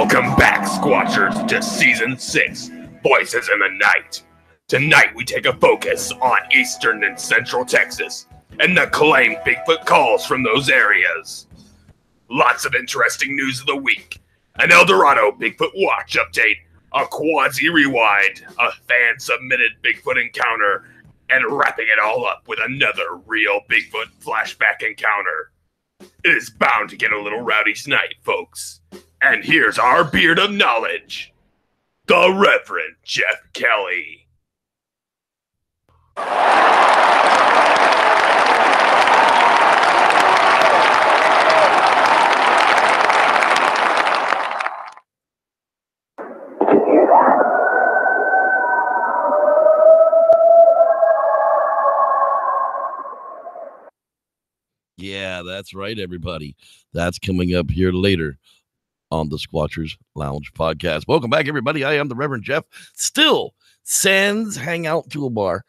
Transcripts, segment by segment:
Welcome back, Squatchers, to Season 6, Voices in the Night. Tonight we take a focus on eastern and central Texas, and the claimed Bigfoot calls from those areas. Lots of interesting news of the week, an Eldorado Bigfoot Watch update, a quasi rewind, a fan-submitted Bigfoot encounter, and wrapping it all up with another Real Bigfoot flashback encounter. It is bound to get a little rowdy tonight, folks. And here's our beard of knowledge, the Reverend Jeff Kelley. Yeah, that's right, everybody. That's coming up here later on the Squatchers Lounge podcast. Welcome back, everybody. I am the Reverend Jeff. Still, sans hang out toolbar.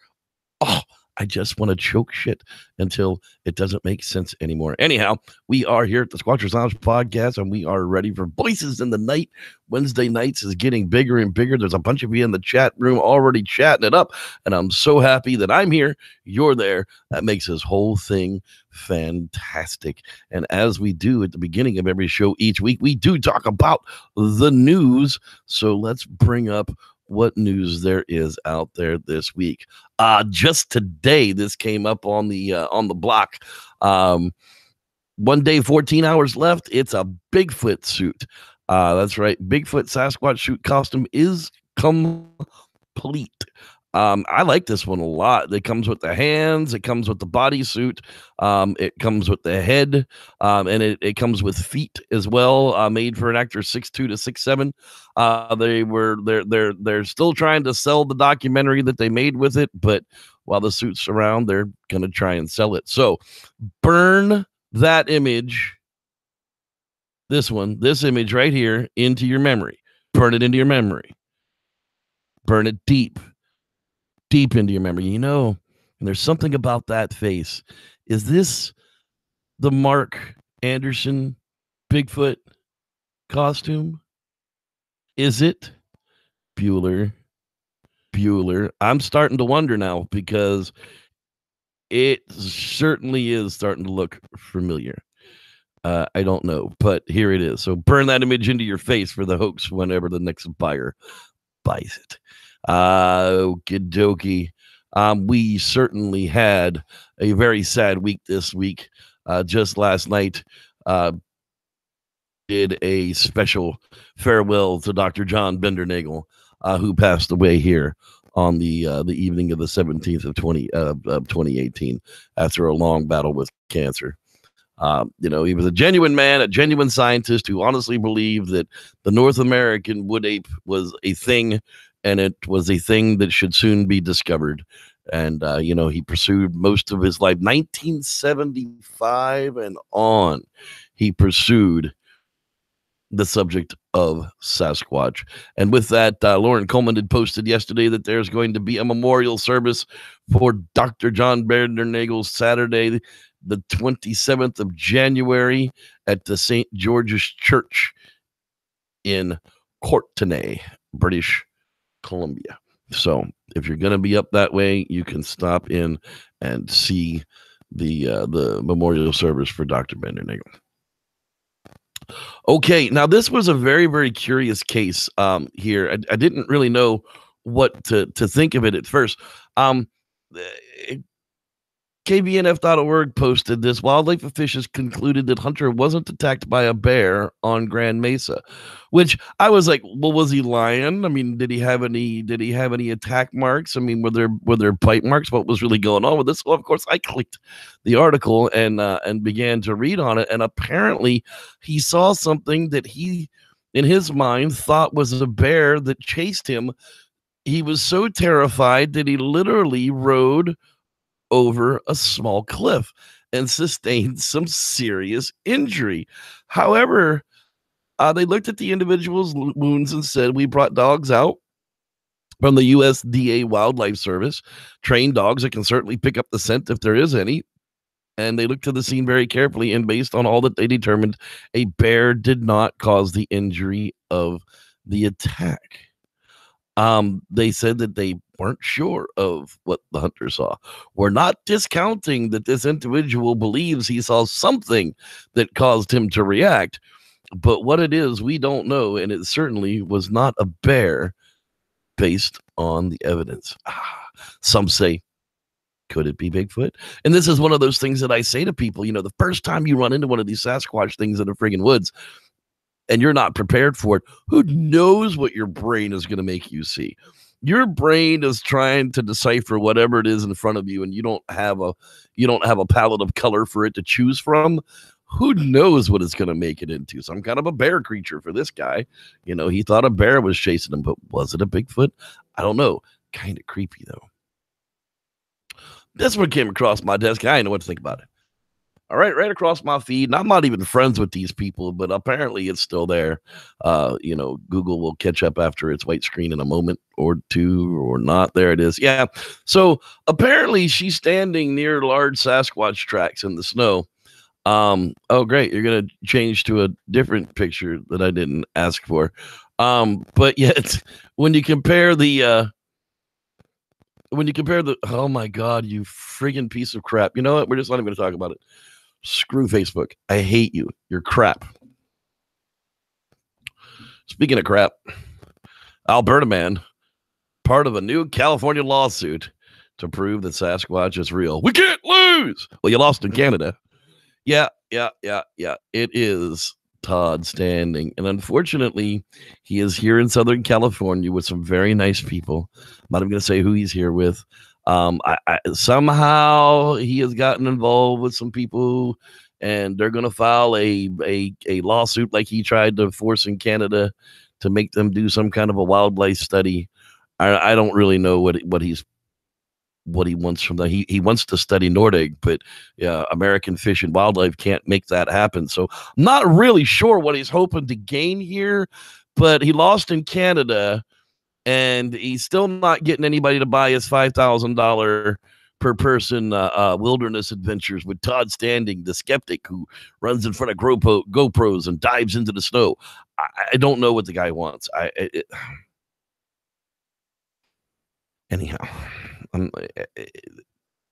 Oh, I just want to choke shit until it doesn't make sense anymore. Anyhow, we are here at the Squatchers Lounge podcast, and we are ready for Voices in the Night. Wednesday nights is getting bigger and bigger. There's a bunch of you in the chat room already chatting it up, and I'm so happy that I'm here. You're there. That makes this whole thing fantastic. And as we do at the beginning of every show each week, we do talk about the news. So let's bring up what news there is out there this week. Just today, this came up on the block. 1 day, 14 hours left. It's a Bigfoot suit. That's right. Bigfoot Sasquatch suit costume is complete. I like this one a lot. It comes with the hands. It comes with the bodysuit. It comes with the head, and it comes with feet as well. Made for an actor 6'2" to 6'7". They're still trying to sell the documentary that they made with it, but while the suit's around, they're gonna try and sell it. So burn that image. This image right here into your memory. Burn it into your memory. Burn it deep into your memory. You know, and there's something about that face. Is this the Mark Anderson Bigfoot costume? Is it Bueller? I'm starting to wonder now, because it certainly is starting to look familiar. I don't know, but here it is. So burn that image into your face for the hoax whenever the next buyer buys it. Okie dokie. We certainly had a very sad week this week. Just last night, did a special farewell to Dr. John Bendernagel, who passed away here on the evening of the 17th of 2018 after a long battle with cancer. He was a genuine man, a genuine scientist who honestly believed that the North American wood ape was a thing, and it was a thing that should soon be discovered. And, he pursued most of his life, 1975 and on, he pursued the subject of Sasquatch. And with that, Lauren Coleman had posted yesterday that there's going to be a memorial service for Dr. John Bendernagel Saturday, the 27th of January at the St. George's Church in Courtenay, British Columbia. So if you're going to be up that way, you can stop in and see the memorial service for Dr. Bendernagel. Okay, now this was a very, very curious case here. I didn't really know what to think of it at first. KBNF.org posted this. Wildlife officials concluded that Hunter wasn't attacked by a bear on Grand Mesa, which I was like, well, was he lying? I mean, did he have any attack marks? I mean, were there bite marks? What was really going on with this? Well, of course, I clicked the article and began to read on it. And apparently he saw something that he, in his mind, thought was a bear that chased him. He was so terrified that he literally rode over a small cliff and sustained some serious injury. However, they looked at the individual's wounds and said, we brought dogs out from the USDA Wildlife Service, trained dogs that can certainly pick up the scent if there is any. and they looked to the scene very carefully, and based on all that they determined, a bear did not cause the injury of the attack. They said that they weren't sure of what the hunter saw. We're not discounting that this individual believes he saw something that caused him to react, but what it is, we don't know, and it certainly was not a bear based on the evidence. Some say, could it be Bigfoot? And this is one of those things that I say to people, the first time you run into one of these Sasquatch things in the friggin' woods, and you're not prepared for it, who knows what your brain is going to make you see? Your brain is trying to decipher whatever it is in front of you, and you don't have a palette of color for it to choose from. Who knows what it's going to make it into? Some kind of a bear creature for this guy. He thought a bear was chasing him, but was it a Bigfoot? I don't know. Kind of creepy, though. This one came across my desk. I didn't know what to think about it. All right across my feed. And I'm not even friends with these people, but apparently it's still there. Google will catch up after its white screen in a moment or two, or not. There it is. Yeah. So apparently she's standing near large Sasquatch tracks in the snow. Oh, great. You're going to change to a different picture that I didn't ask for. But yet when you compare the, oh my God, you friggin' piece of crap. You know what? We're just not even going to talk about it. Screw Facebook. I hate you. You're crap. Speaking of crap, Alberta man, part of a new California lawsuit to prove that Sasquatch is real. We can't lose. Well, you lost in Canada. Yeah. It is Todd Standing. And unfortunately, he is here in Southern California with some very nice people. I'm not even going to say who he's here with. Somehow he has gotten involved with some people, and they're going to file a lawsuit like he tried to force in Canada to make them do some kind of a wildlife study. I don't really know what he wants from that. He wants to study Nordic, but American Fish and Wildlife can't make that happen. So I'm not really sure what he's hoping to gain here, but he lost in Canada. And he's still not getting anybody to buy his $5,000 per person wilderness adventures with Todd Standing, the skeptic who runs in front of GoPros and dives into the snow. I don't know what the guy wants. Anyhow,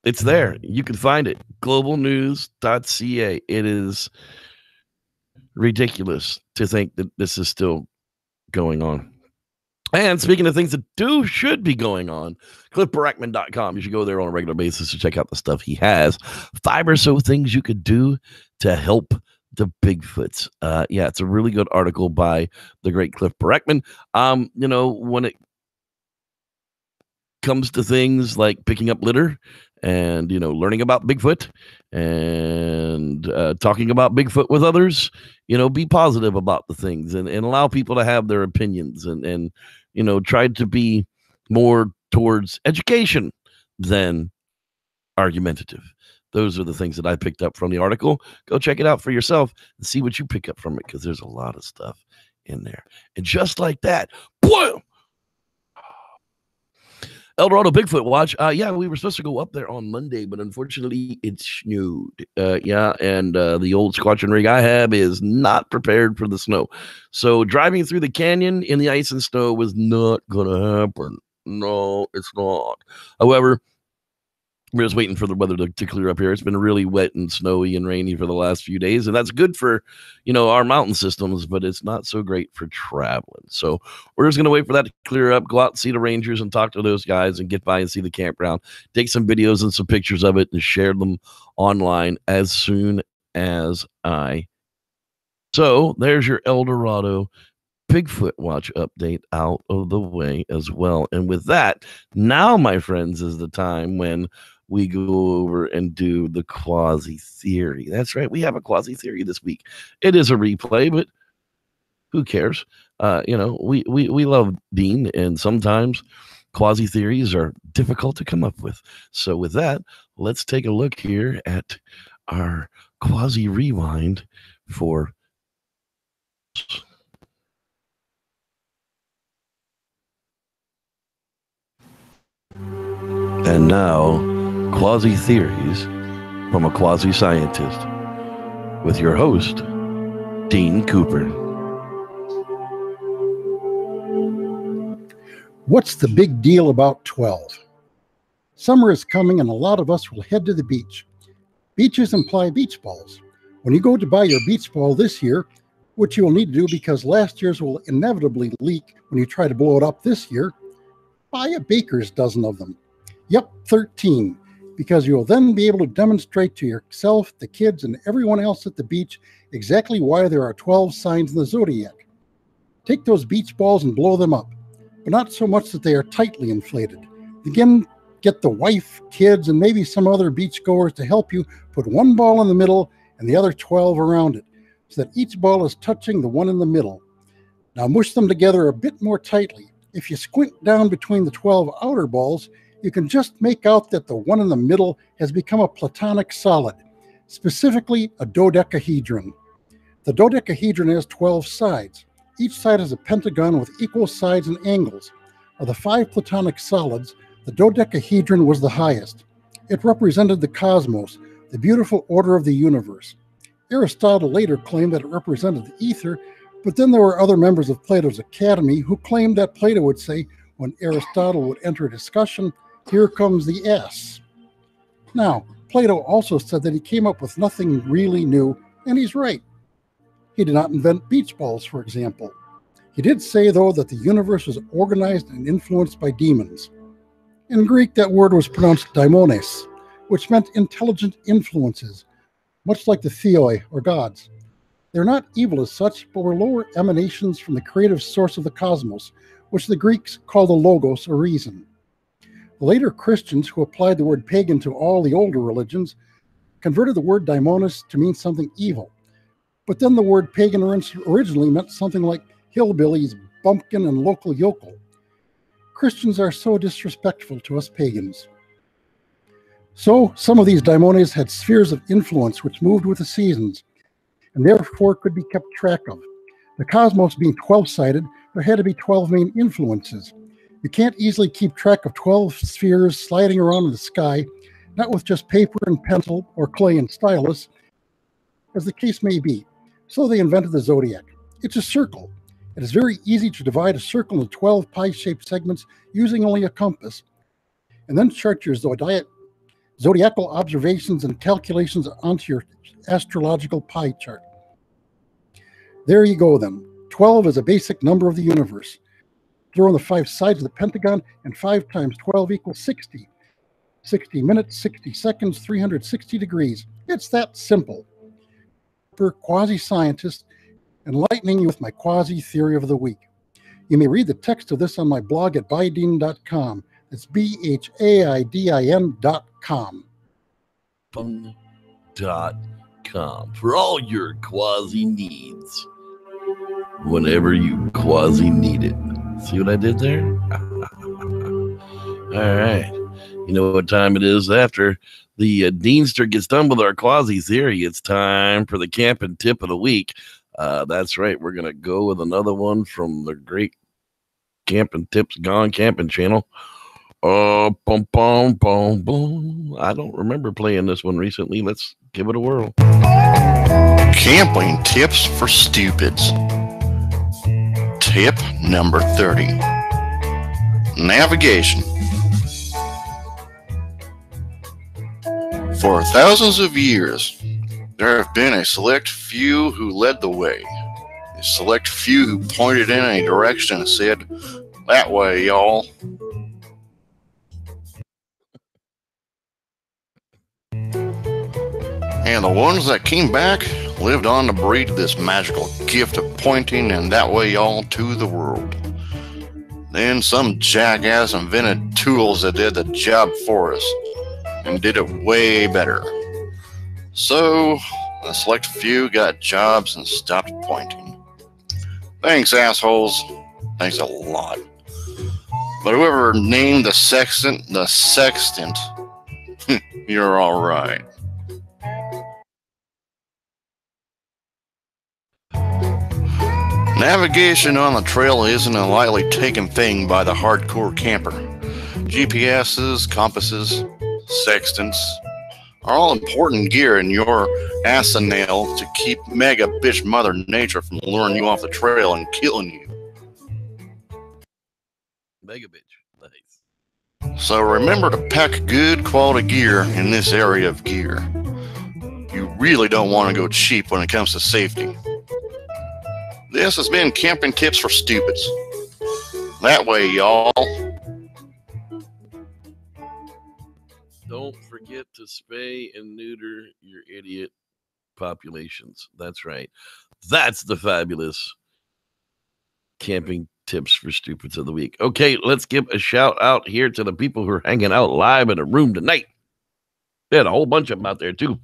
it's there. You can find it. globalnews.ca. It is ridiculous to think that this is still going on. And speaking of things that should be going on, cliffbarackman.com. You should go there on a regular basis to check out the stuff he has. 5 or so things you could do to help the Bigfoots. It's a really good article by the great Cliff Barackman. When it comes to things like picking up litter and, learning about Bigfoot and talking about Bigfoot with others, be positive about the things and allow people to have their opinions and try to be more towards education than argumentative. Those are the things that I picked up from the article. Go check it out for yourself and see what you pick up from it, because there's a lot of stuff in there. And just like that, boom! Eldorado Bigfoot Watch. We were supposed to go up there on Monday, but unfortunately it snowed. And the old squatching rig I have is not prepared for the snow. So driving through the canyon in the ice and snow was not going to happen. No, it's not. However, we're just waiting for the weather to clear up here. It's been really wet and snowy and rainy for the last few days, and that's good for, our mountain systems, but it's not so great for traveling. So we're just going to wait for that to clear up, go out and see the rangers and talk to those guys and get by and see the campground, take some videos and some pictures of it and share them online as soon as So there's your Eldorado Bigfoot Watch update out of the way as well. And with that, now, my friends, is the time when we go over and do the quasi theory. That's right. We have a quasi theory this week. It is a replay, but who cares? We love Dean, and sometimes quasi theories are difficult to come up with. So with that, let's take a look here at our quasi rewind for. And now, quasi theories from a quasi-scientist with your host, Dean Cooper. What's the big deal about 12? Summer is coming and a lot of us will head to the beach. Beaches imply beach balls. When you go to buy your beach ball this year, which you will need to do because last year's will inevitably leak when you try to blow it up this year, buy a baker's dozen of them. Yep, 13, because you will then be able to demonstrate to yourself, the kids, and everyone else at the beach exactly why there are 12 signs in the zodiac. Take those beach balls and blow them up, but not so much that they are tightly inflated. Again, get the wife, kids, and maybe some other beachgoers to help you put one ball in the middle and the other 12 around it, so that each ball is touching the one in the middle. Now mush them together a bit more tightly. If you squint down between the 12 outer balls, you can just make out that the one in the middle has become a platonic solid, specifically a dodecahedron. The dodecahedron has 12 sides. Each side is a pentagon with equal sides and angles. Of the 5 platonic solids, the dodecahedron was the highest. It represented the cosmos, the beautiful order of the universe. Aristotle later claimed that it represented the ether, but then there were other members of Plato's Academy who claimed that Plato would say, when Aristotle would enter a discussion, "Here comes the S." Now, Plato also said that he came up with nothing really new, and he's right. He did not invent beach balls, for example. He did say, though, that the universe was organized and influenced by demons. In Greek, that word was pronounced daimones, which meant intelligent influences, much like the theoi, or gods. They're not evil as such, but were lower emanations from the creative source of the cosmos, which the Greeks called the logos, or reason. The later Christians, who applied the word pagan to all the older religions, converted the word daimonos to mean something evil. But then the word pagan originally meant something like hillbillies, bumpkin, and local yokel. Christians are so disrespectful to us pagans. So some of these daimones had spheres of influence which moved with the seasons, and therefore could be kept track of. The cosmos being 12-sided, there had to be 12 main influences. You can't easily keep track of 12 spheres sliding around in the sky, not with just paper and pencil or clay and stylus, as the case may be. So they invented the zodiac. It's a circle. It is very easy to divide a circle into 12 pie-shaped segments using only a compass, and then chart your zodiacal observations and calculations onto your astrological pie chart. There you go then. 12 is a basic number of the universe. Throw in the 5 sides of the pentagon, and 5 times 12 equals 60. 60 minutes, 60 seconds, 360 degrees. It's that simple. For quasi-scientist, enlightening you with my quasi-theory of the week. You may read the text of this on my blog at bhaidin.com. It's BHAIDIN.com. Fun.com for all your quasi needs. Whenever you quasi need it. See what I did there? All right. You know what time it is after the Deanster gets done with our quasi theory. It's time for the camping tip of the week. That's right. We're going to go with another one from the great Camping Tips Gone Camping channel. Boom, boom, boom, boom. I don't remember playing this one recently. Let's give it a whirl. Camping tips for stupids. Tip number 30. Navigation. For thousands of years, there have been a select few who led the way. A select few who pointed in a direction and said, "That way, y'all." And the ones that came back lived on to breed this magical gift of pointing and that way, y'all, to the world. Then some jackass invented tools that did the job for us and did it way better. So, a select few got jobs and stopped pointing. Thanks, assholes. Thanks a lot. But whoever named the sextant, you're all right. Navigation on the trail isn't a lightly taken thing by the hardcore camper. GPSs, compasses, sextants, are all important gear in your arsenal to keep mega bitch Mother Nature from luring you off the trail and killing you. Mega bitch. Nice. So remember to pack good quality gear in this area of gear. You really don't want to go cheap when it comes to safety. This has been Camping Tips for Stupids. That way, y'all. Don't forget to spay and neuter your idiot populations. That's right. That's the fabulous Camping Tips for Stupids of the week. Okay, let's give a shout out here to the people who are hanging out live in a room tonight. They had a whole bunch of them out there, too.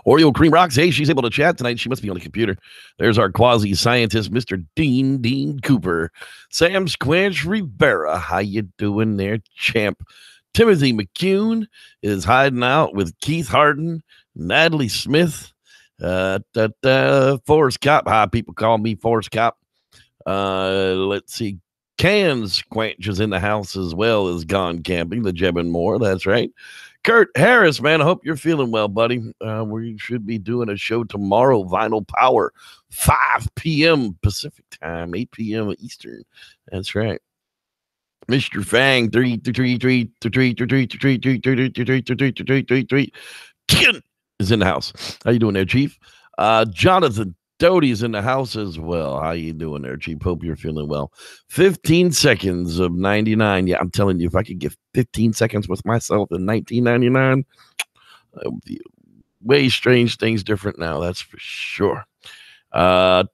Oreo Cream Rocks. Hey, she's able to chat tonight. She must be on the computer. There's our quasi scientist, Mr. Dean Cooper. Sam Squanch Rivera. How you doing there, champ? Timothy McCune is hiding out with Keith Harden, Natalie Smith, Forrest Cop. Hi, people call me Forrest Cop. Let's see. Cans Squanch is in the house as well as Gone Camping, the Jeb and Moore. That's right. Kurt Harris, man, I hope you're feeling well, buddy. We should be doing a show tomorrow, Vinyl Power, 5 p.m. Pacific time, 8 p.m. Eastern. That's right. Mr. Fang, 3 is in the house. How you doing there, Chief? Jonathan Doty's in the house as well. How you doing there, Chief? Hope you're feeling well. 15 seconds of 99. Yeah, I'm telling you, if I could get 15 seconds with myself in 1999, way strange things different now. That's for sure. There's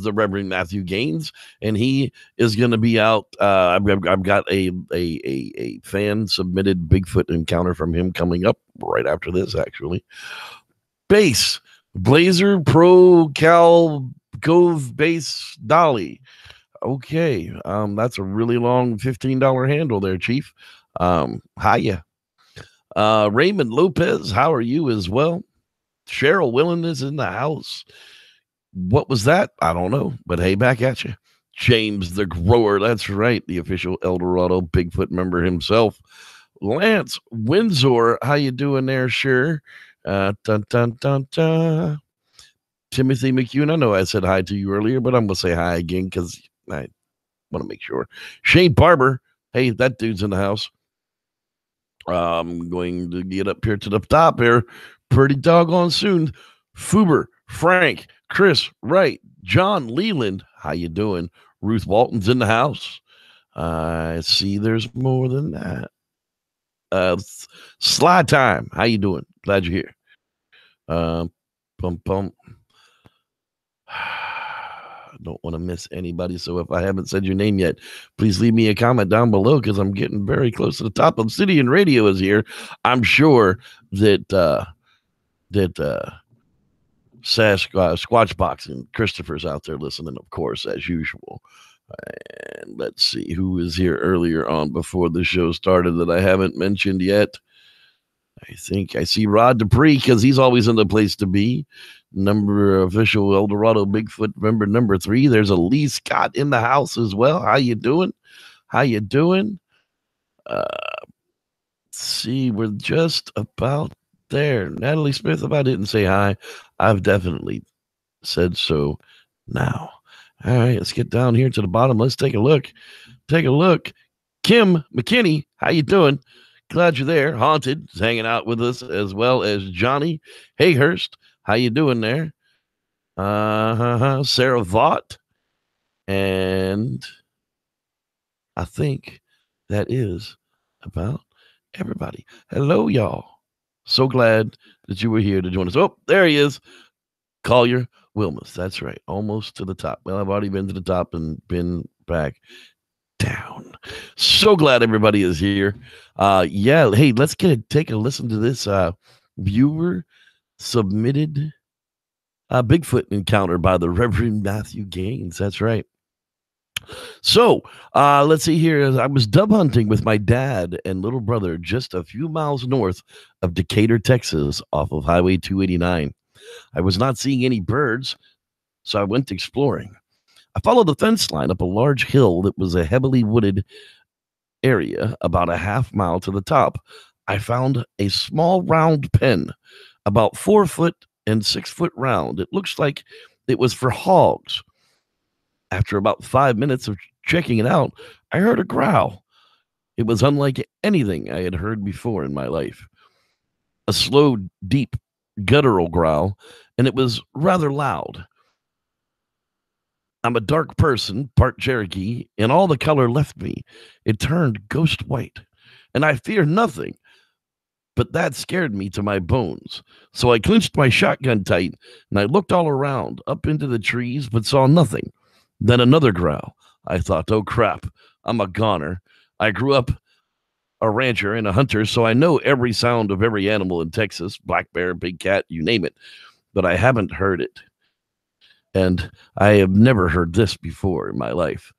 the Reverend Matthew Gaines, and he is going to be out. I've got a fan submitted Bigfoot encounter from him coming up right after this, actually. Base Blazer Pro Cal Cove Base Dolly. Okay, that's a really long $15 handle there, Chief. Hiya. Raymond Lopez, how are you as well? Cheryl Willen is in the house. What was that? I don't know, but hey, back at you. James the Grower, that's right, the official Eldorado Bigfoot member himself. Lance Windsor, how you doing there, sure? Timothy McCune, I know I said hi to you earlier, but I'm going to say hi again because I want to make sure. Shane Barber, hey, that dude's in the house. I'm going to get up here to the top here pretty doggone soon. Fuber, Frank, Chris Wright, John Leland, how you doing? Ruth Walton's in the house. I see there's more than that. Slide Time, how you doing? Glad you're here. I don't want to miss anybody, so if I haven't said your name yet, please leave me a comment down below because I'm getting very close to the top. Obsidian Radio is here. I'm sure that Squatch Box and Christopher's out there listening, of course, as usual. And let's see who was here earlier on before the show started that I haven't mentioned yet. I think I see Rod Dupree because he's always in the place to be. Official Eldorado Bigfoot member number 3. There's a Lee Scott in the house as well. How you doing? How you doing? See, we're just about there. Natalie Smith, if I didn't say hi, I've definitely said so now. All right, let's get down here to the bottom. Let's take a look. Take a look. Kim McKinney, how you doing? Glad you're there. Haunted is hanging out with us, as well as Johnny Hayhurst. How you doing there? Sarah Vaught. And I think that is about everybody. Hello, y'all. So glad that you were here to join us. Oh, there he is. Collier Wilmus. That's right. Almost to the top. Well, I've already been to the top and been back down. So glad everybody is here. Yeah. Hey, let's take a listen to this viewer submitted Bigfoot encounter by the Reverend Matthew Gaines. That's right. So let's see here. I was dove hunting with my dad and little brother just a few miles north of Decatur, Texas, off of Highway 289. I was not seeing any birds, so I went exploring. I followed the fence line up a large hill that was a heavily wooded area about a half mile to the top. I found a small round pen, about 4 foot and 6 foot round. It looks like it was for hogs. After about 5 minutes of checking it out, I heard a growl. It was unlike anything I had heard before in my life. A slow, deep, guttural growl, and it was rather loud. I'm a dark person, part Cherokee, and all the color left me. It turned ghost white, and I fear nothing, but that scared me to my bones. So I clenched my shotgun tight, and I looked all around, up into the trees, but saw nothing. Then another growl. I thought, oh crap, I'm a goner. I grew up a rancher and a hunter, so I know every sound of every animal in Texas, black bear, big cat, you name it, but I haven't heard it. And I have never heard this before in my life.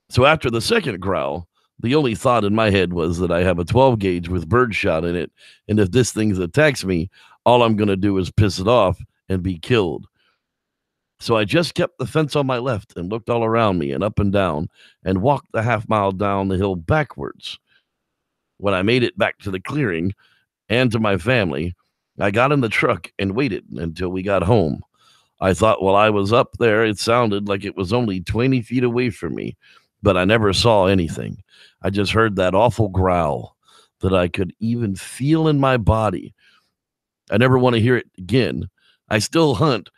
So after the second growl, the only thought in my head was that I have a 12 gauge with birdshot in it, and if this thing attacks me, all I'm going to do is piss it off and be killed. So I just kept the fence on my left and looked all around me and up and down and walked the half-mile down the hill backwards. When I made it back to the clearing and to my family, I got in the truck and waited until we got home. I thought while I was up there, it sounded like it was only 20 feet away from me, but I never saw anything. I just heard that awful growl that I could even feel in my body. I never want to hear it again. I still hunt,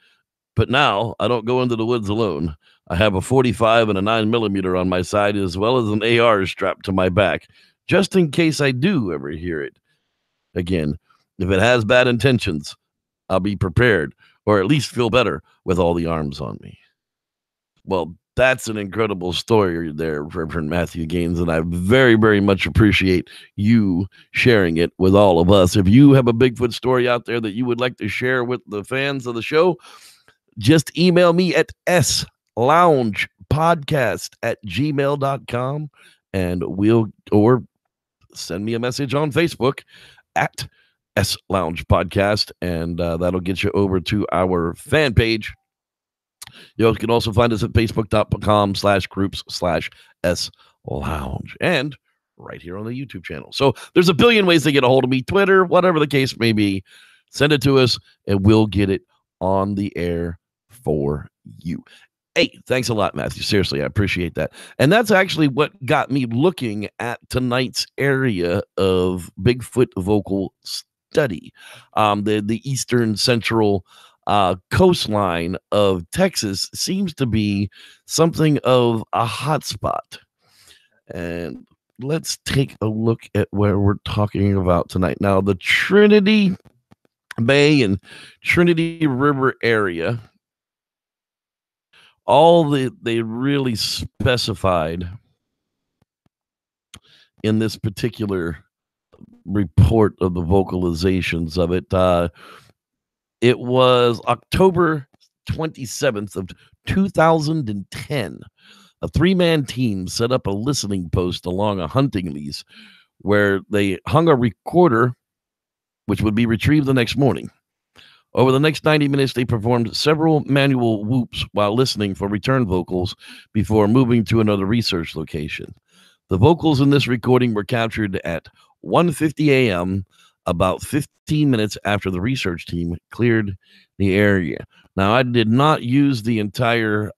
but now I don't go into the woods alone. I have a 45 and a 9mm on my side, as well as an AR strapped to my back, just in case I do ever hear it again. If it has bad intentions, I'll be prepared, or at least feel better with all the arms on me. Well, that's an incredible story there, Reverend Matthew Gaines, and I very, very much appreciate you sharing it with all of us. If you have a Bigfoot story out there that you would like to share with the fans of the show, just email me at sloungepodcast@gmail.com, and or send me a message on Facebook at S Lounge Podcast, and that'll get you over to our fan page. You can also find us at facebook.com/groups/S Lounge, and right here on the YouTube channel. So there's a billion ways to get a hold of me, Twitter, whatever the case may be. Send it to us, and we'll get it on the air for you. Hey, thanks a lot, Matthew. Seriously, I appreciate that. And that's actually what got me looking at tonight's area of Bigfoot vocal study. The eastern central coastline of Texas seems to be something of a hotspot. And let's take a look at where we're talking about tonight. Now, the Trinity Bay and Trinity River area, all they really specified in this particular report of the vocalizations of it, it was October 27th of 2010. A 3-man team set up a listening post along a hunting lease where they hung a recorder, which would be retrieved the next morning. Over the next 90 minutes, they performed several manual whoops while listening for return vocals before moving to another research location. The vocals in this recording were captured at 1:50 a.m., about 15 minutes after the research team cleared the area. Now, I did not use the entire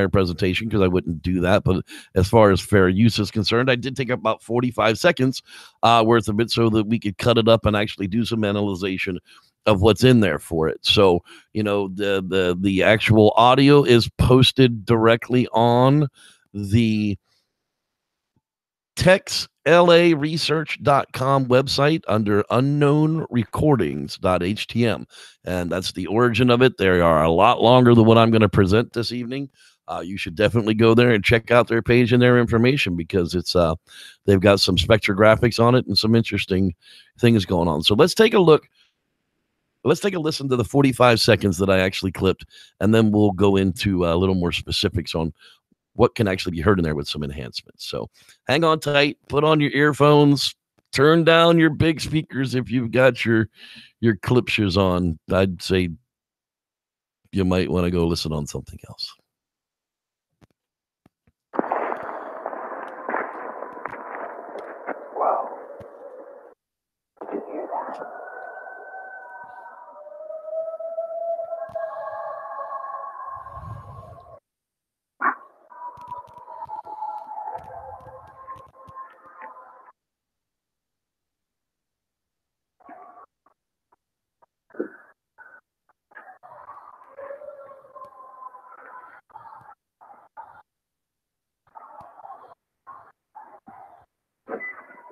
presentation because I wouldn't do that. But as far as fair use is concerned, I did take about 45 seconds worth of it so that we could cut it up and actually do some analyzation of what's in there for it. So, the actual audio is posted directly on the texlaresearch.com website under unknown recordings.htm. And that's the origin of it. They are a lot longer than what I'm going to present this evening. You should definitely go there and check out their page and their information because it's they've got some spectrographics on it and some interesting things going on. So let's take a look. Let's take a listen to the 45 seconds that I actually clipped, and then we'll go into a little more specifics on what can actually be heard in there with some enhancements. So hang on tight, put on your earphones, turn down your big speakers if you've got your clipsures on. I'd say you might want to go listen on something else. Wow.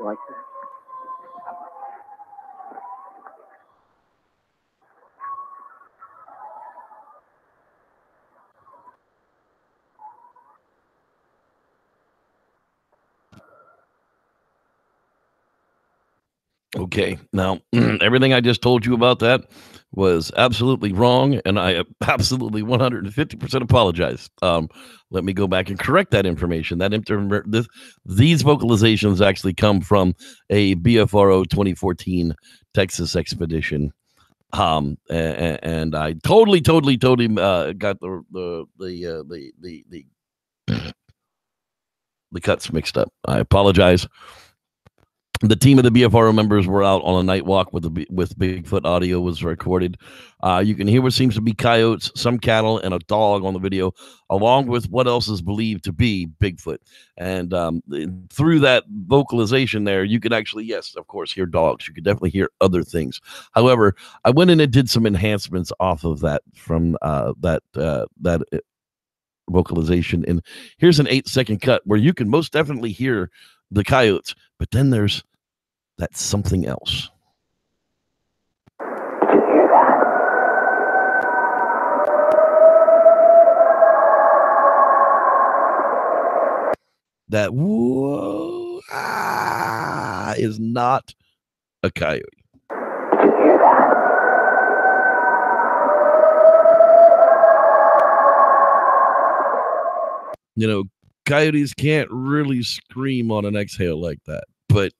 like that. Okay, now everything I just told you about that was absolutely wrong, and I absolutely 150% apologize. Let me go back and correct that information. These vocalizations actually come from a BFRO 2014 Texas expedition, and I totally got the cuts mixed up. I apologize. The team of the BFRO members were out on a night walk with Bigfoot. Audio was recorded. You can hear what seems to be coyotes, some cattle, and a dog on the video, along with what else is believed to be Bigfoot. And through that vocalization there, you could actually, yes, of course, hear dogs. You could definitely hear other things. However, I went in and did some enhancements off of that from that vocalization. And here's an 8-second cut where you can most definitely hear the coyotes, but then there's that's something else. That whoa is not a coyote. You know, coyotes can't really scream on an exhale like that, but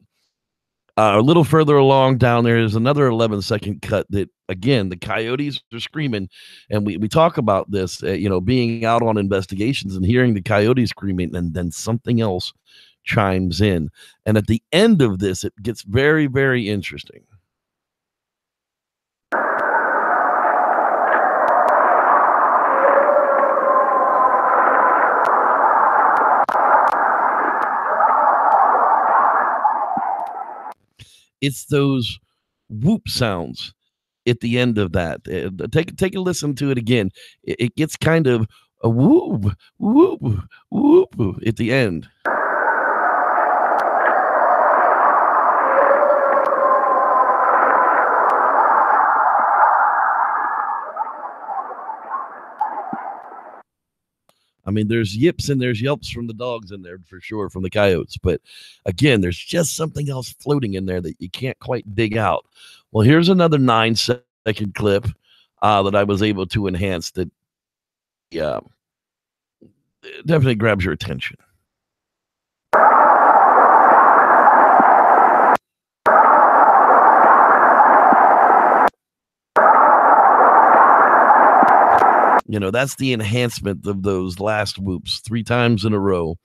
a little further along down there is another 11-second cut that, again, the coyotes are screaming. And we talk about this, being out on investigations and hearing the coyotes screaming, and then something else chimes in. And at the end of this, it gets very, very interesting. It's those whoop sounds at the end of that. Take a listen to it again. It gets kind of a whoop, whoop, whoop at the end. I mean, there's yips and there's yelps from the dogs in there for sure, from the coyotes. But again, there's just something else floating in there that you can't quite dig out. Well, here's another 9-second clip that I was able to enhance that definitely grabs your attention. You know, that's the enhancement of those last whoops 3 times in a row.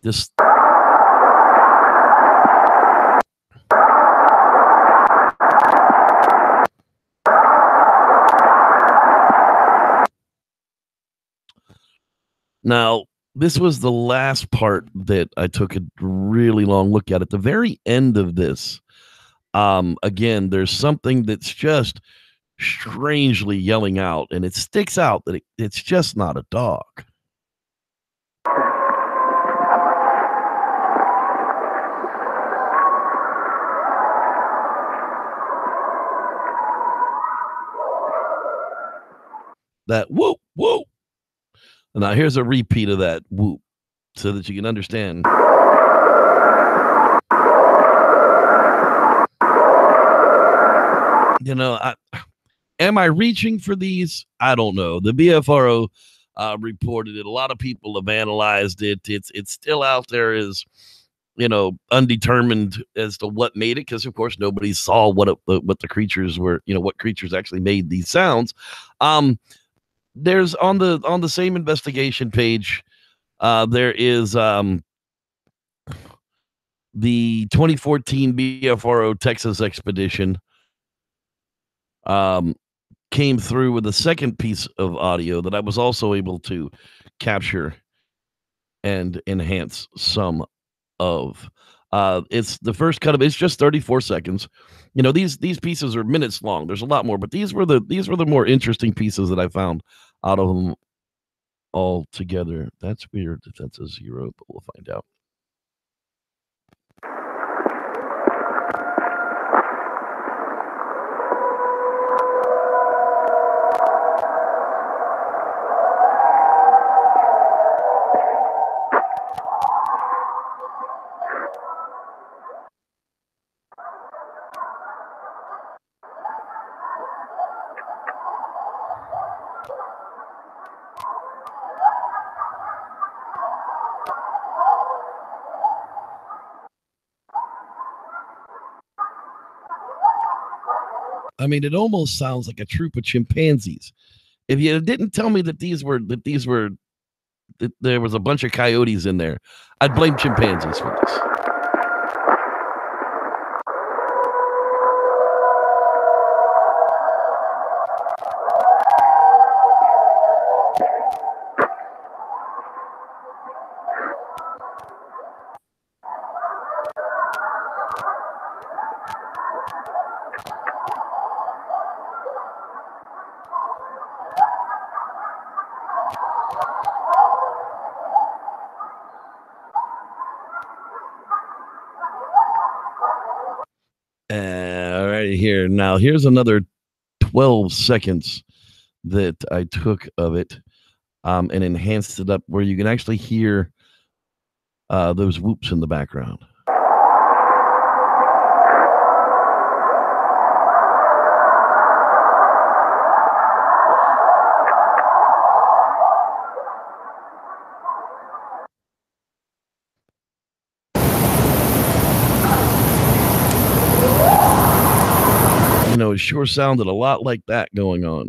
Just now, this was the last part that I took a really long look at. At the very end of this, again, there's something that's just strangely yelling out, and it sticks out that it's just not a dog. That whoop, whoop. Now here's a repeat of that whoop so that you can understand. You know, am I reaching for these? I don't know. The BFRO reported it. A lot of people have analyzed it. It's still out there as, undetermined as to what made it, because of course nobody saw what the creatures were. What creatures actually made these sounds. There's on the same investigation page. There is the 2014 BFRO Texas expedition. Came through with a second piece of audio that I was also able to capture and enhance some of. It's the first cut of it's just 34 seconds. These pieces are minutes long. There's a lot more, but these were the more interesting pieces that I found out of them all together. That's weird if that's a 0, but we'll find out. I mean, it almost sounds like a troop of chimpanzees. If you didn't tell me that that there was a bunch of coyotes in there, I'd blame chimpanzees for this. All right, here. Now, here's another 12 seconds that I took of it and enhanced it up where you can actually hear those whoops in the background. You know, it sure sounded a lot like that going on.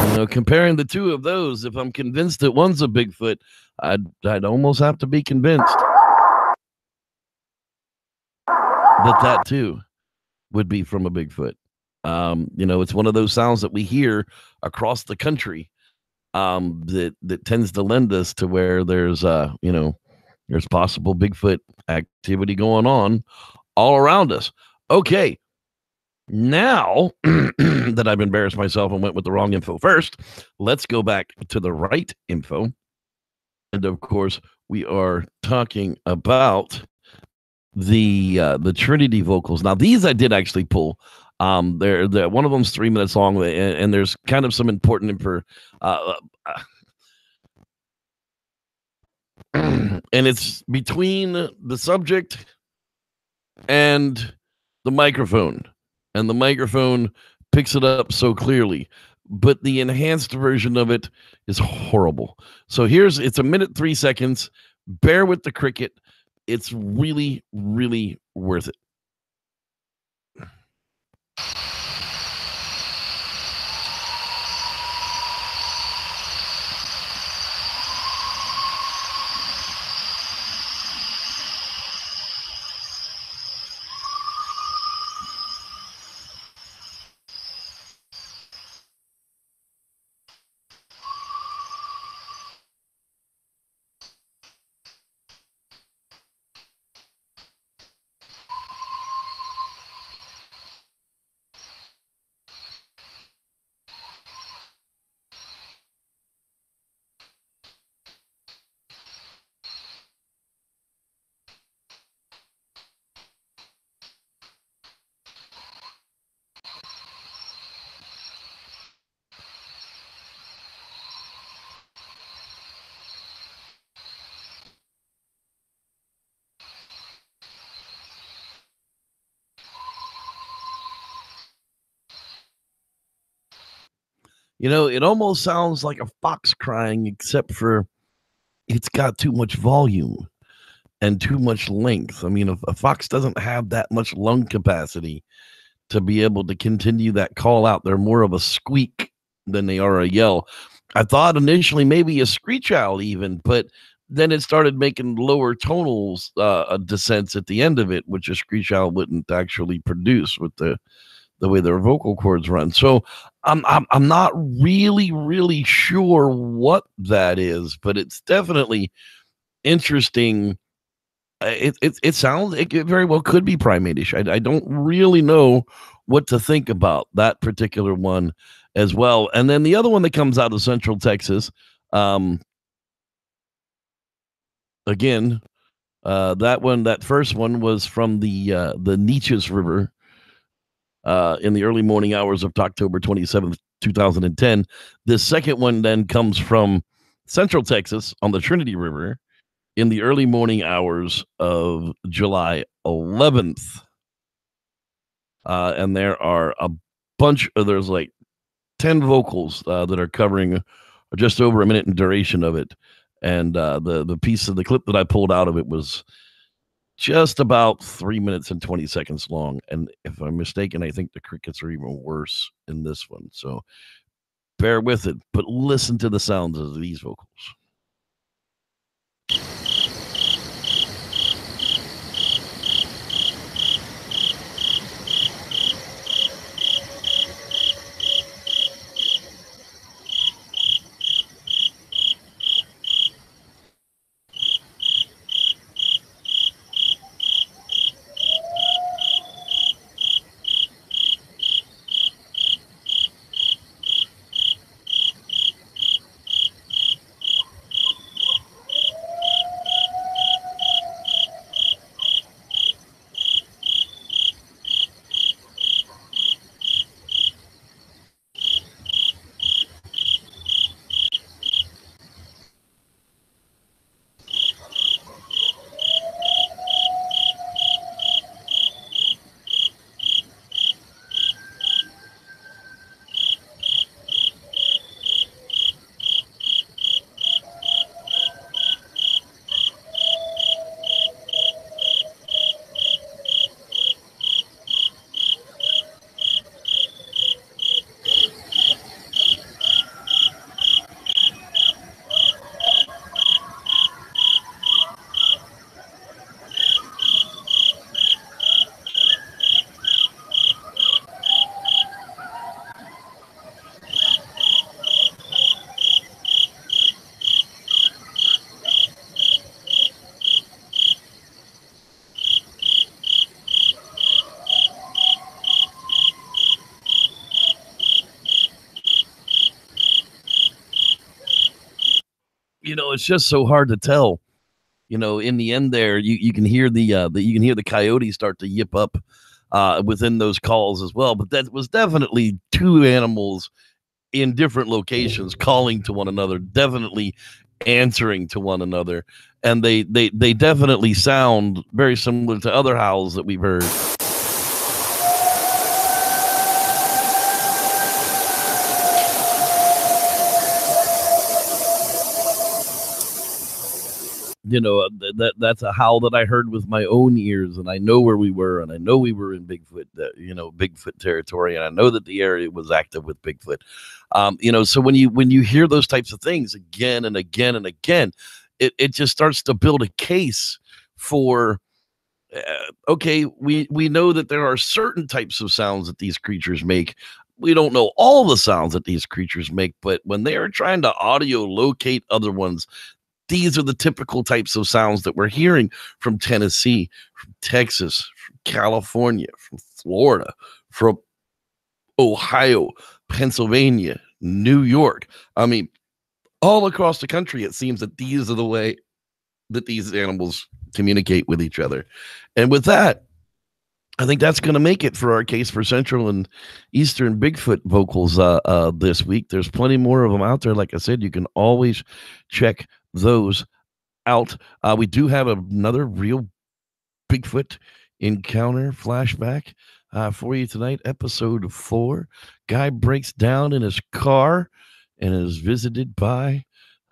You know, comparing the two of those, if I'm convinced that one's a Bigfoot, I'd almost have to be convinced that too would be from a Bigfoot. You know, it's one of those sounds that we hear across the country that tends to lend us to where there's you know, there's possible Bigfoot activity going on all around us. Okay, now that I've embarrassed myself and went with the wrong info first, let's go back to the right info. And of course, we are talking about the Trinity vocals. Now, these I did actually pull. They're one of them's 3 minutes long, and there's kind of some important info. And it's between the subject and the microphone, and the microphone picks it up so clearly, but the enhanced version of it is horrible. So it's a minute 3 seconds. Bear with the cricket. It's really, really worth it. You know, it almost sounds like a fox crying, except for it's got too much volume and too much length. I mean, a fox doesn't have that much lung capacity to be able to continue that call out. They're more of a squeak than they are a yell. I thought initially maybe a screech owl even, but then it started making lower tonals descents at the end of it, which a screech owl wouldn't actually produce with the way their vocal cords run. So I'm not really sure what that is, but it's definitely interesting. It sounds, it very well could be primate-ish. I don't really know what to think about that particular one as well. And then the other one that comes out of Central Texas, again, that first one was from the Neches River in the early morning hours of October 27th, 2010. This second one then comes from Central Texas on the Trinity River in the early morning hours of July 11th. and there are there's like 10 vocals that are covering just over a minute in duration of it. And the piece of the clip that I pulled out of it was just about 3 minutes and 20 seconds long. And if I'm mistaken, I think the crickets are even worse in this one. So bear with it, but listen to the sounds of these vocals. It's just so hard to tell. In the end there, you can hear the coyote start to yip up within those calls as well. But that was definitely two animals in different locations calling to one another, definitely answering to one another. And they definitely sound very similar to other howls that we've heard. That's a howl that I heard with my own ears, and I know where we were, and I know we were in Bigfoot, Bigfoot territory, and I know that the area was active with Bigfoot. So when you hear those types of things again and again and again, it just starts to build a case for, okay, we know that there are certain types of sounds that these creatures make. We don't know all the sounds that these creatures make, but when they are trying to audio locate other ones, these are the typical types of sounds that we're hearing from Tennessee, from Texas, from California, from Florida, from Ohio, Pennsylvania, New York. I mean, all across the country, it seems that these are the way that these animals communicate with each other. And with that, I think that's going to make it for our case for Central and Eastern Bigfoot vocals this week. There's plenty more of them out there. Like I said, you can always check those out. We do have another Real Bigfoot Encounter flashback for you tonight, episode 4. Guy breaks down in his car and is visited by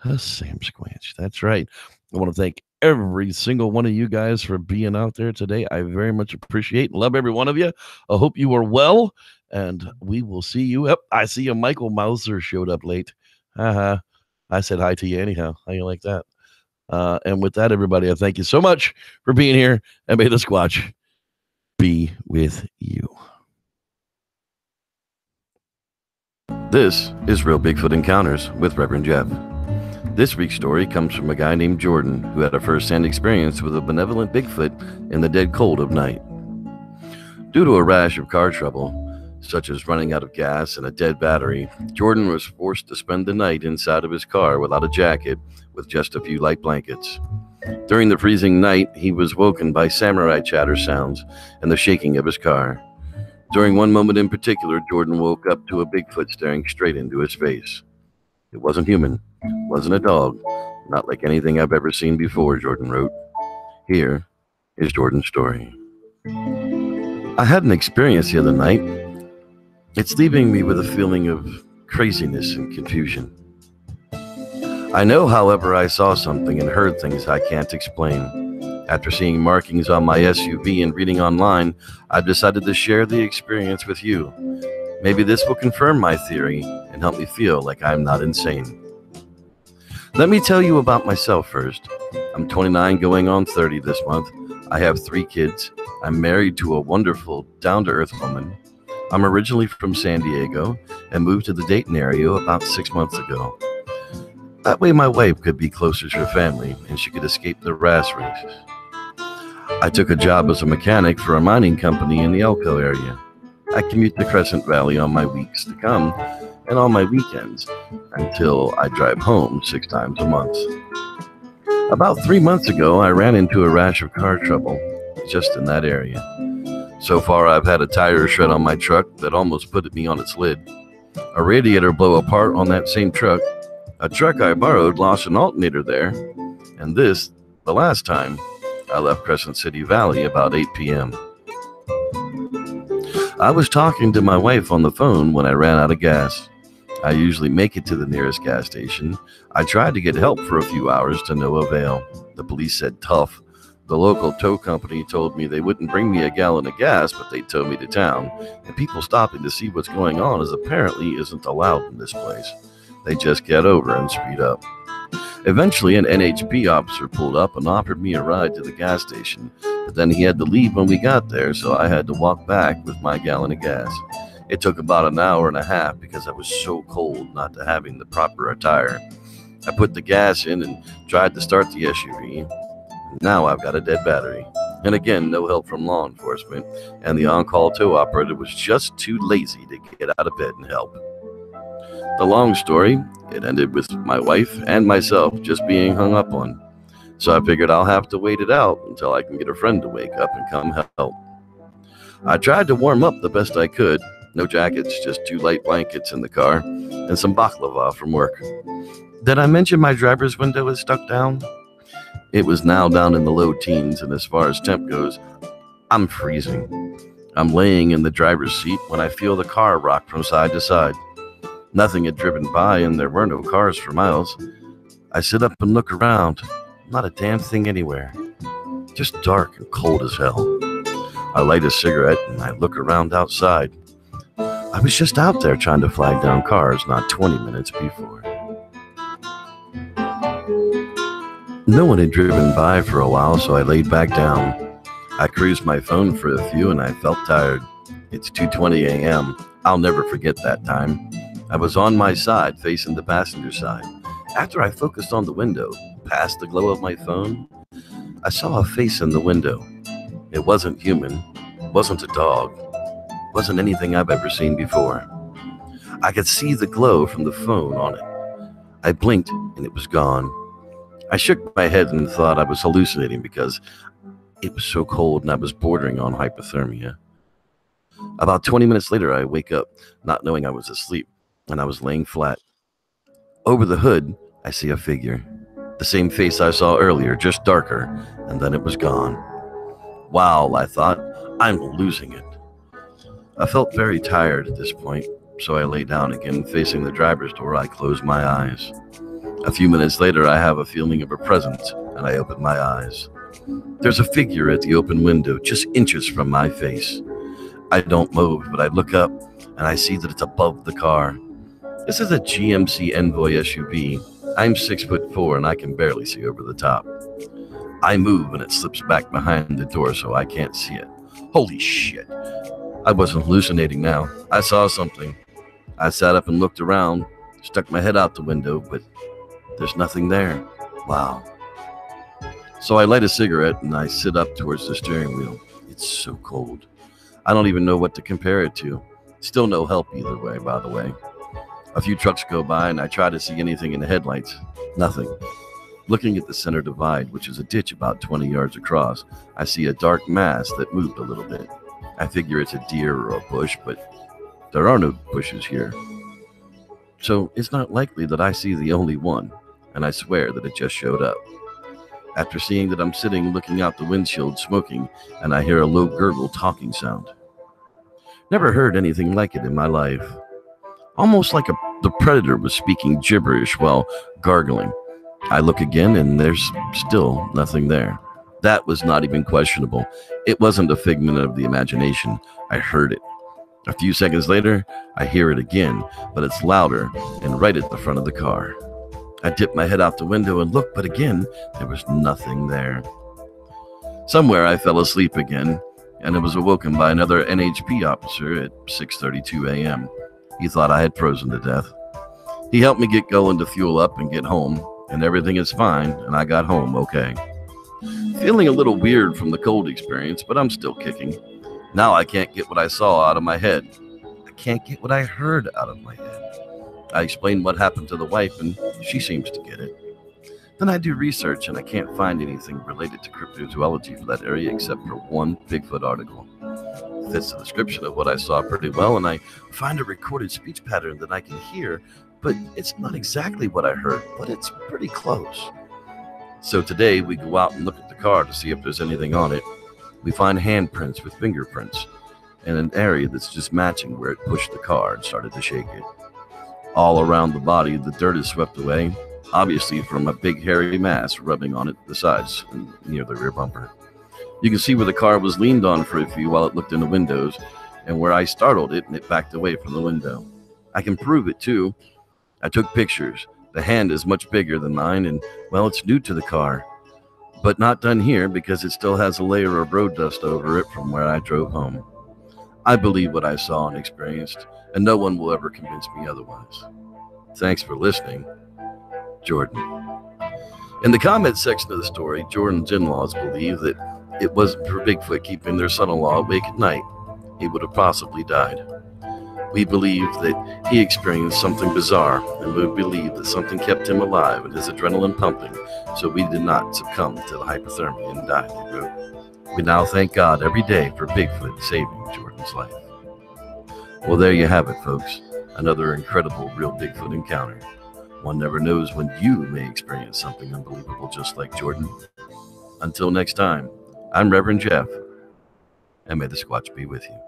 a Sasquatch. That's right. I want to thank every single one of you guys for being out there today. I very much appreciate and love every one of you. I hope you are well, and we will see you. Yep, I see you. Michael Mauser showed up late. I said hi to you anyhow. How you like that? And with that, everybody, I thank you so much for being here, and may the Squatch be with you. This is Real Bigfoot Encounters with Reverend Jeff. This week's story comes from a guy named Jordan who had a first-hand experience with a benevolent Bigfoot in the dead cold of night. Due to a rash of car trouble, such as running out of gas and a dead battery, Jordan was forced to spend the night inside of his car without a jacket with just a few light blankets. During the freezing night, he was woken by samurai chatter sounds and the shaking of his car. During one moment in particular, Jordan woke up to a Bigfoot staring straight into his face. It wasn't human, wasn't a dog, not like anything I've ever seen before, Jordan wrote. Here is Jordan's story. I had an experience the other night. It's leaving me with a feeling of craziness and confusion. I know, however, I saw something and heard things I can't explain. After seeing markings on my SUV and reading online, I've decided to share the experience with you. Maybe this will confirm my theory and help me feel like I'm not insane. Let me tell you about myself first. I'm 29 going on 30 this month. I have 3 kids. I'm married to a wonderful, down-to-earth woman. I'm originally from San Diego and moved to the Dayton area about 6 months ago. That way my wife could be closer to her family and she could escape the rat races. I took a job as a mechanic for a mining company in the Elko area. I commute to Crescent Valley on my weeks to come and on my weekends until I drive home 6 times a month. About 3 months ago, I ran into a rash of car trouble just in that area. So far, I've had a tire shred on my truck that almost put me on its lid, a radiator blow apart on that same truck, a truck I borrowed lost an alternator there, and this, the last time, I left Crescent City Valley about 8 p.m. I was talking to my wife on the phone when I ran out of gas. I usually make it to the nearest gas station. I tried to get help for a few hours to no avail. The police said tough. The local tow company told me they wouldn't bring me a gallon of gas, but they'd tow me to town. And people stopping to see what's going on is apparently isn't allowed in this place. They just get over and speed up. Eventually, an NHP officer pulled up and offered me a ride to the gas station, but then he had to leave when we got there, so I had to walk back with my gallon of gas. It took about an hour and a half because I was so cold not to having the proper attire. I put the gas in and tried to start the SUV. Now I've got a dead battery. And again, no help from law enforcement, and the on-call tow operator was just too lazy to get out of bed and help. The long story, it ended with my wife and myself just being hung up on. So I figured I'll have to wait it out until I can get a friend to wake up and come help. I tried to warm up the best I could. No jackets, just 2 light blankets in the car and some baklava from work. Did I mention my driver's window is stuck down? It was now down in the low teens, and as far as temp goes, I'm freezing. I'm laying in the driver's seat when I feel the car rock from side to side. Nothing had driven by, and there were no cars for miles. I sit up and look around. Not a damn thing anywhere. Just dark and cold as hell. I light a cigarette, and I look around outside. I was just out there trying to flag down cars not 20 minutes before. No one had driven by for a while, so I laid back down. I cruised my phone for a few, and I felt tired. It's 2:20 a.m. I'll never forget that time. I was on my side, facing the passenger side. After I focused on the window, past the glow of my phone, I saw a face in the window. It wasn't human, wasn't a dog, wasn't anything I've ever seen before. I could see the glow from the phone on it. I blinked, and it was gone. I shook my head and thought I was hallucinating because it was so cold and I was bordering on hypothermia. About 20 minutes later, I wake up, not knowing I was asleep, and I was laying flat. Over the hood, I see a figure. The same face I saw earlier, just darker, and then it was gone. Wow, I thought, I'm losing it. I felt very tired at this point, so I lay down again, facing the driver's door. I closed my eyes. A few minutes later, I have a feeling of a presence, and I open my eyes. There's a figure at the open window, just inches from my face. I don't move, but I look up, and I see that it's above the car. This is a GMC Envoy SUV. I'm 6'4", and I can barely see over the top. I move, and it slips back behind the door, so I can't see it. Holy shit. I wasn't hallucinating now. I saw something. I sat up and looked around, stuck my head out the window, but there's nothing there. Wow. So I light a cigarette and I sit up towards the steering wheel. It's so cold. I don't even know what to compare it to. Still no help either way, by the way. A few trucks go by and I try to see anything in the headlights. Nothing. Looking at the center divide, which is a ditch about 20 yards across, I see a dark mass that moved a little bit. I figure it's a deer or a bush, but there are no bushes here. So it's not likely that I see the only one, and I swear that it just showed up. After seeing that I'm sitting looking out the windshield smoking, and I hear a low gurgle talking sound. Never heard anything like it in my life. Almost like the predator was speaking gibberish while gargling. I look again and there's still nothing there. That was not even questionable. It wasn't a figment of the imagination. I heard it. A few seconds later, I hear it again, but it's louder and right at the front of the car. I dip my head out the window and look, but again, there was nothing there. Somewhere I fell asleep again, and I was awoken by another NHP officer at 6:32 a.m. He thought I had frozen to death. He helped me get going to fuel up and get home, and everything is fine, and I got home okay. Feeling a little weird from the cold experience, but I'm still kicking. Now I can't get what I saw out of my head. I can't get what I heard out of my head. I explained what happened to the wife, and she seems to get it. Then I do research, and I can't find anything related to cryptozoology for that area except for one Bigfoot article. It fits the description of what I saw pretty well, and I find a recorded speech pattern that I can hear, but it's not exactly what I heard, but it's pretty close. So today we go out and look at the car to see if there's anything on it. We find handprints with fingerprints and an area that's just matching where it pushed the car and started to shake it. All around the body, the dirt is swept away, obviously from a big hairy mass rubbing on it, the sides and near the rear bumper. You can see where the car was leaned on for a few while it looked in the windows, and where I startled it and it backed away from the window. I can prove it too. I took pictures. The hand is much bigger than mine, and well, it's new to the car. But not done here because it still has a layer of road dust over it from where I drove home. I believe what I saw and experienced, and no one will ever convince me otherwise. Thanks for listening, Jordan. In the comments section of the story, Jordan's in-laws believe that it wasn't for Bigfoot keeping their son-in-law awake at night. He would have possibly died. We believe that he experienced something bizarre, and we believe that something kept him alive and his adrenaline pumping, so we did not succumb to the hypothermia and die, they wrote. We now thank God every day for Bigfoot saving Jordan's life. Well, there you have it, folks. Another incredible Real Bigfoot encounter. One never knows when you may experience something unbelievable just like Jordan. Until next time, I'm Reverend Jeff, and may the Squatch be with you.